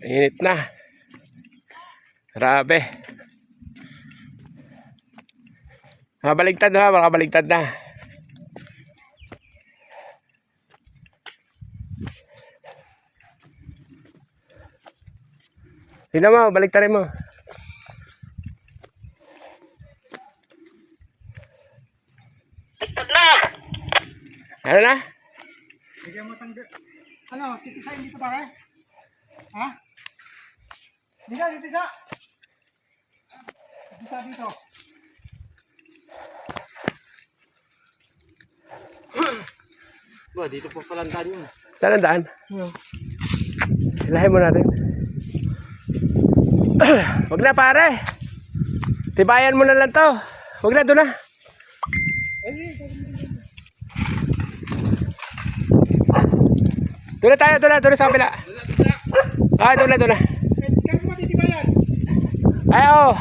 Init na. Grabe. Makabaligtad na, makabaligtad na. Tingnan mo, baligtarin mo. Baligtad na! Ano na? Bigyan mo tanggal. Ano, titisain dito pare? Ha? Dito, titisa. Titisa dito. Ba, dito pa palang daan yun. Saan ang daan? Hilahin mo natin. Huwag na pare. Tibayan mo na lang to. Huwag na, doon na. Doon na tayo, doon na sa kabila. Doon na. Kaya mo matitibayan. Ay, oo.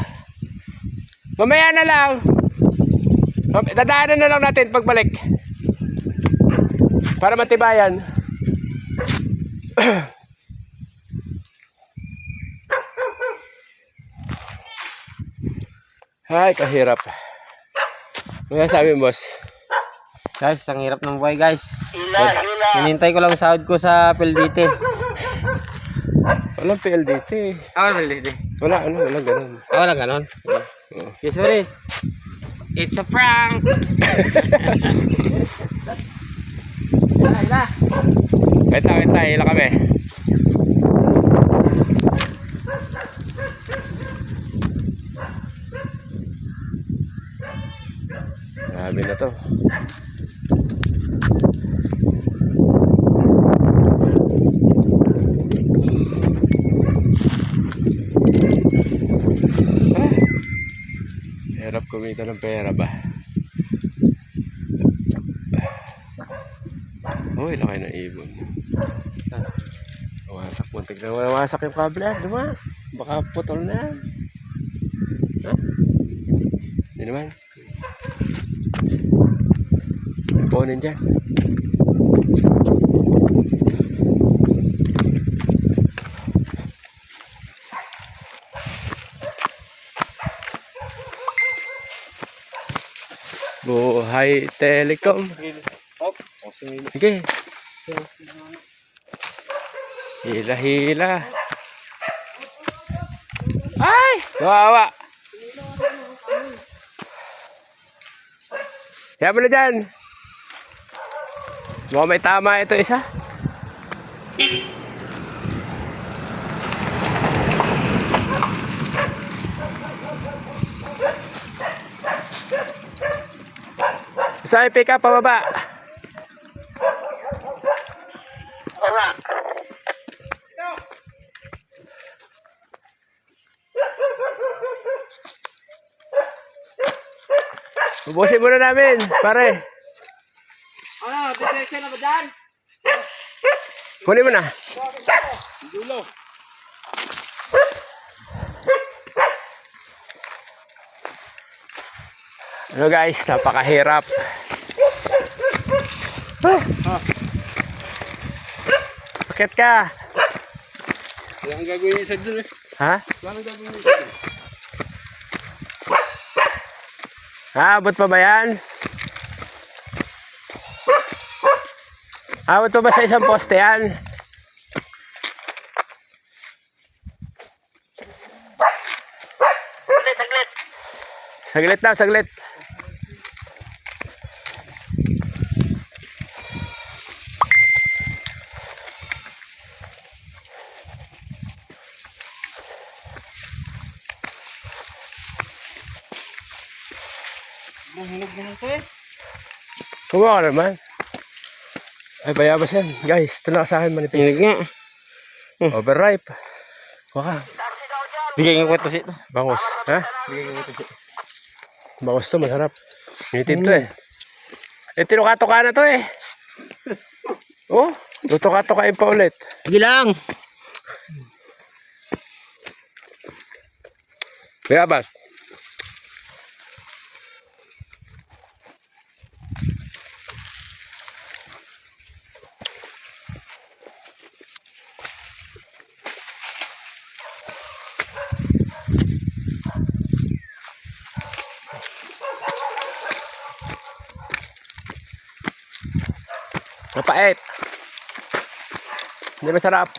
Mamaya na lang. Dadaanan na lang natin pagbalik. Para matibayan. Ay, kahirap. Ano sabi mo, boss? Guys, ang hirap ng buhay guys. Hinintay ko lang sahod ko sa PLDT. Walang PLDT. PLDT. Walang ganun. Walang ganon. Okay, sorry. It's a prank. Ila. Wait lang, hila kami. Grabe na to. Hirap kumita ng pera ba? Uy, laki ng ibon. Wasak, muntik na wasak yung kable. Duma, baka putol na. Ha? Hindi naman. Iponin dyan. Buhay Telecom. Sige. Hila. Ay! Kawawa. Kaya mo na dyan. Mukhang may tama ito isa. Isa ay pick up pababa. Ubusin muna namin, pare. Ano, diretso na ba dyan? Kunin mo na. Dulo. Ano guys, napakahirap. Bakit ka? Wala ang gagawin isa dun eh. Ha? Wala ang gagawin isa dun. Abot pa ba yan? Abot pa ba sa isang poste yan? Saglit na, saglit. Hinog naman ito eh. Kumawa ka naman. Ay, bayabas yan. Guys, ito na sa akin manipis. Hinog nga. Overripe. Waka. Bigay nga kwento siya. Bangus. Ha? Bigay nga kwento siya. Bangus to, masarap. Native to eh. Tinukato-ka na to eh. Oh, tutuka-tukain pa ulit. Sige lang. Bayabas. Mapait. Hindi masarap.